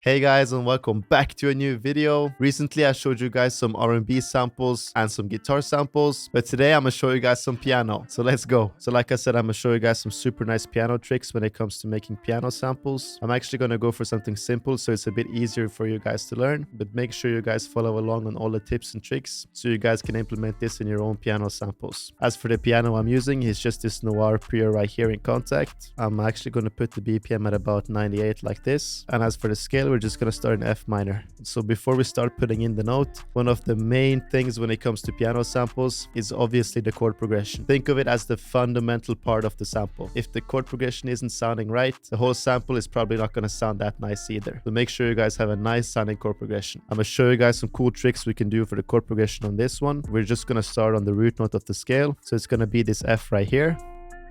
Hey guys, and welcome back to a new video. Recently I showed you guys some R&B samples and some guitar samples, but today I'm gonna show you guys some piano. So let's go. So like I said, I'm gonna show you guys some super nice piano tricks when it comes to making piano samples. I'm actually gonna go for something simple so it's a bit easier for you guys to learn, but make sure you guys follow along on all the tips and tricks so you guys can implement this in your own piano samples. As for the piano I'm using, it's just this Noir Pure right here in contact. I'm actually gonna put the BPM at about 98 like this, and as for the scale, we're just going to start in F minor. So before we start putting in the note, one of the main things when it comes to piano samples is obviously the chord progression. Think of it as the fundamental part of the sample. If the chord progression isn't sounding right, the whole sample is probably not going to sound that nice either. So make sure you guys have a nice sounding chord progression. I'm going to show you guys some cool tricks we can do for the chord progression on this one. We're just going to start on the root note of the scale. So it's going to be this F right here.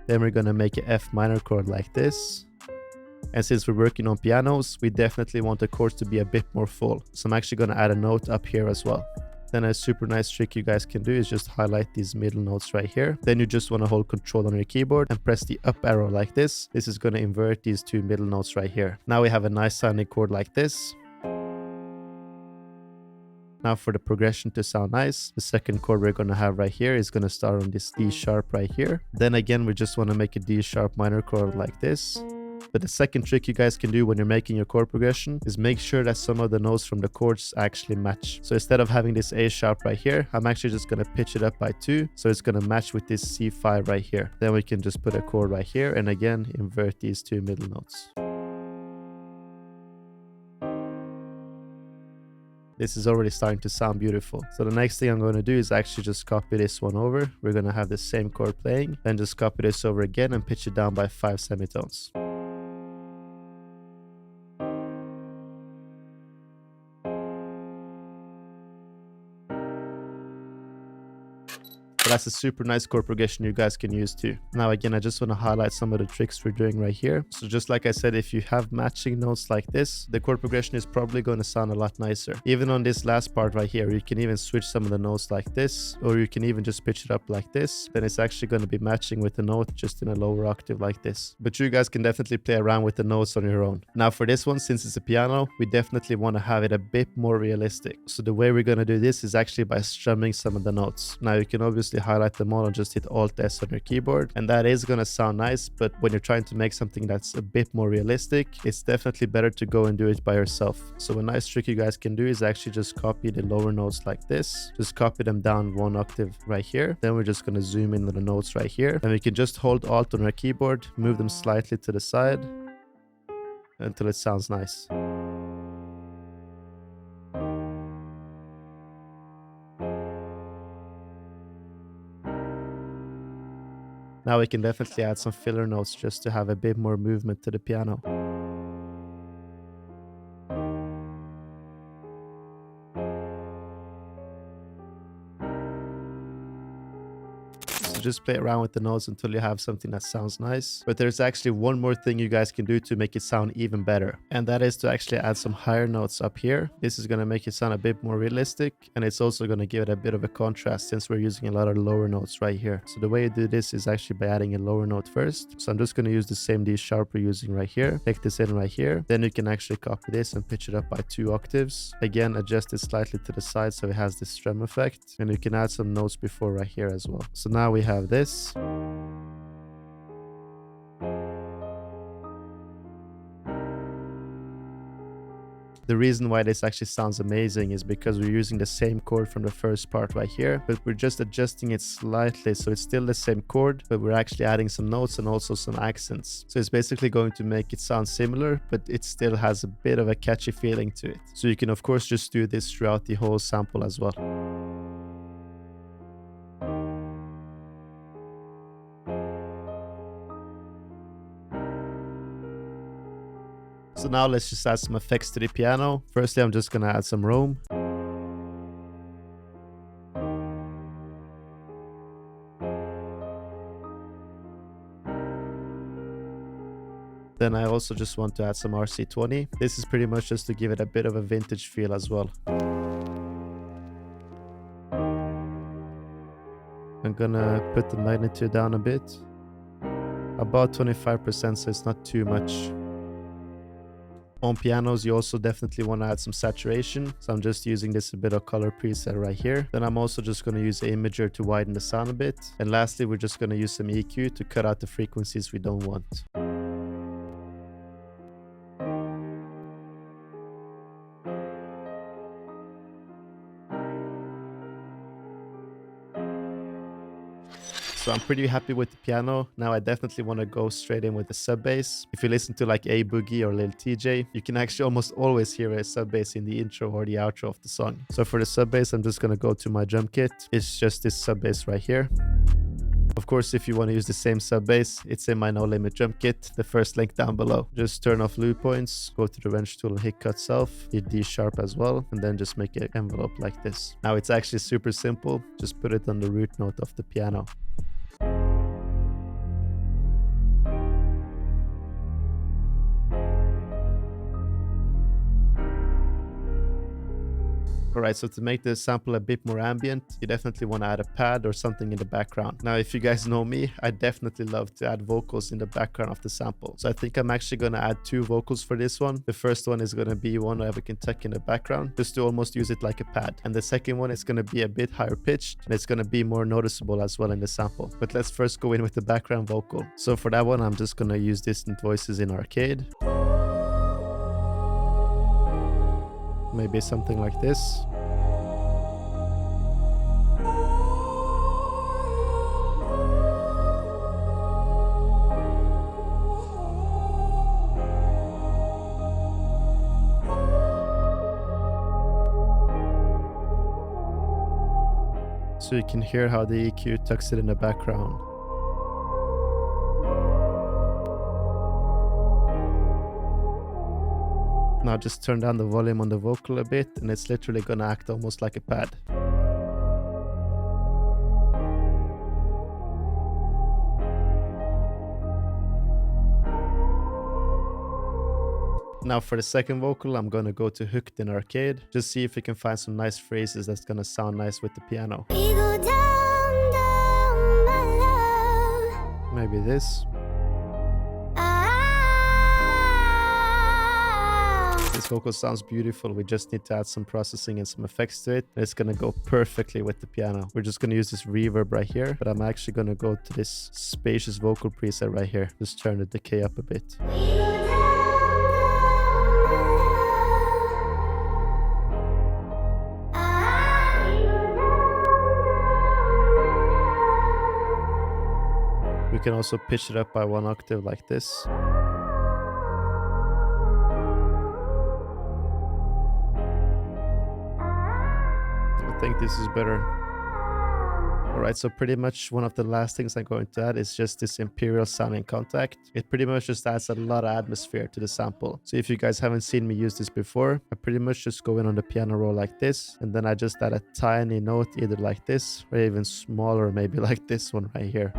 Then we're going to make an F minor chord like this. And since we're working on pianos, we definitely want the chords to be a bit more full. So I'm actually going to add a note up here as well. Then a super nice trick you guys can do is just highlight these middle notes right here. Then you just want to hold control on your keyboard and press the up arrow like this. This is going to invert these two middle notes right here. Now we have a nice sounding chord like this. Now for the progression to sound nice, the second chord we're going to have right here is going to start on this D sharp right here. Then again, we just want to make a D sharp minor chord like this. But the second trick you guys can do when you're making your chord progression is make sure that some of the notes from the chords actually match. So instead of having this A sharp right here, I'm actually just going to pitch it up by 2. So it's going to match with this C5 right here. Then we can just put a chord right here and again invert these two middle notes. This is already starting to sound beautiful. So the next thing I'm going to do is actually just copy this one over. We're going to have the same chord playing. Then just copy this over again and pitch it down by 5 semitones. That's a super nice chord progression you guys can use too. Now again, I just want to highlight some of the tricks we're doing right here. So just like I said, if you have matching notes like this, the chord progression is probably going to sound a lot nicer. Even on this last part right here, you can even switch some of the notes like this, or you can even just pitch it up like this. Then it's actually going to be matching with the note just in a lower octave like this. But you guys can definitely play around with the notes on your own. Now for this one, since it's a piano, we definitely want to have it a bit more realistic. So the way we're going to do this is actually by strumming some of the notes. Now you can obviously highlight them all and just hit Alt S on your keyboard, and that is gonna sound nice, but when you're trying to make something that's a bit more realistic, it's definitely better to go and do it by yourself. So a nice trick you guys can do is actually just copy the lower notes like this, just copy them down 1 octave right here. Then we're just gonna zoom in on the notes right here, and we can just hold Alt on our keyboard, move them slightly to the side until it sounds nice. Now we can definitely add some filler notes just to have a bit more movement to the piano. So just play around with the notes until you have something that sounds nice. But there's actually one more thing you guys can do to make it sound even better. And that is to actually add some higher notes up here. This is going to make it sound a bit more realistic. And it's also going to give it a bit of a contrast since we're using a lot of lower notes right here. So the way you do this is actually by adding a lower note first. So I'm just going to use the same D sharp we're using right here. Take this in right here. Then you can actually copy this and pitch it up by 2 octaves. Again, adjust it slightly to the side so it has this strum effect. And you can add some notes before right here as well. So now we have this. The reason why this actually sounds amazing is because we're using the same chord from the first part right here, but we're just adjusting it slightly so it's still the same chord, but we're actually adding some notes and also some accents. So it's basically going to make it sound similar, but it still has a bit of a catchy feeling to it. So you can of course just do this throughout the whole sample as well. So now let's just add some effects to the piano. Firstly, I'm just going to add some room. Then I also just want to add some RC20. This is pretty much just to give it a bit of a vintage feel as well. I'm gonna put the magnitude down a bit. About 25%, so it's not too much. On pianos, you also definitely want to add some saturation. So I'm just using this a bit of color preset right here. Then I'm also just going to use the imager to widen the sound a bit. And lastly, we're just going to use some EQ to cut out the frequencies we don't want. So I'm pretty happy with the piano. Now I definitely want to go straight in with the sub bass. If you listen to like A Boogie or Lil TJ, you can actually almost always hear a sub bass in the intro or the outro of the song. So for the sub bass, I'm just going to go to my drum kit. It's just this sub bass right here. Of course, if you want to use the same sub bass, it's in my No Limit drum kit, the first link down below. Just turn off loop points, go to the wrench tool and hit cut self, hit D sharp as well, and then just make an envelope like this. Now it's actually super simple. Just put it on the root note of the piano. Alright, so to make the sample a bit more ambient, you definitely want to add a pad or something in the background. Now, if you guys know me, I definitely love to add vocals in the background of the sample. So I think I'm actually going to add 2 vocals for this one. The first one is going to be one I can tuck in the background, just to almost use it like a pad. And the second one is going to be a bit higher pitched, and it's going to be more noticeable as well in the sample. But let's first go in with the background vocal. So for that one, I'm just going to use Distant Voices in Arcade. Maybe something like this. So you can hear how the EQ tucks it in the background. Now just turn down the volume on the vocal a bit, and it's literally gonna act almost like a pad. Now for the second vocal, I'm gonna go to Hooked in Arcade. Just see if we can find some nice phrases that's gonna sound nice with the piano. Maybe this. This vocal sounds beautiful. We just need to add some processing and some effects to it. And it's gonna go perfectly with the piano. We're just gonna use this reverb right here, but I'm actually gonna go to this spacious vocal preset right here. Just turn the decay up a bit. We can also pitch it up by 1 octave like this. I think this is better. Alright, so pretty much one of the last things I'm going to add is just this Imperial sounding contact. It pretty much just adds a lot of atmosphere to the sample. So if you guys haven't seen me use this before, I pretty much just go in on the piano roll like this, and then I just add a tiny note either like this or even smaller, maybe like this one right here.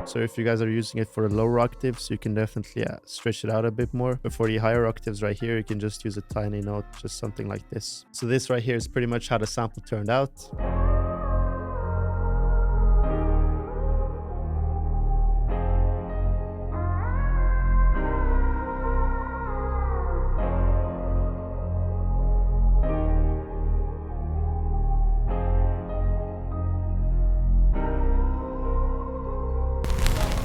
So if you guys are using it for the lower octaves, you can definitely stretch it out a bit more. But for the higher octaves right here, you can just use a tiny note, just something like this. So this right here is pretty much how the sample turned out.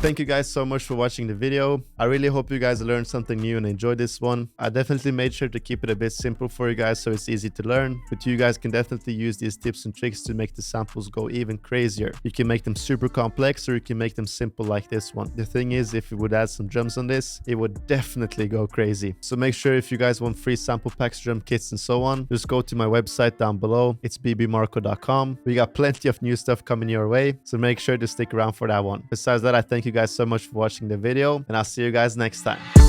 Thank you guys so much for watching the video. I really hope you guys learned something new and enjoyed this one. I definitely made sure to keep it a bit simple for you guys so it's easy to learn. But you guys can definitely use these tips and tricks to make the samples go even crazier. You can make them super complex or you can make them simple like this one. The thing is, if you would add some drums on this, it would definitely go crazy. So make sure if you guys want free sample packs, drum kits and so on, just go to my website down below. It's BBMarko.com. We got plenty of new stuff coming your way, so make sure to stick around for that one. Besides that, I thank you guys so much for watching the video, and I'll see you guys next time.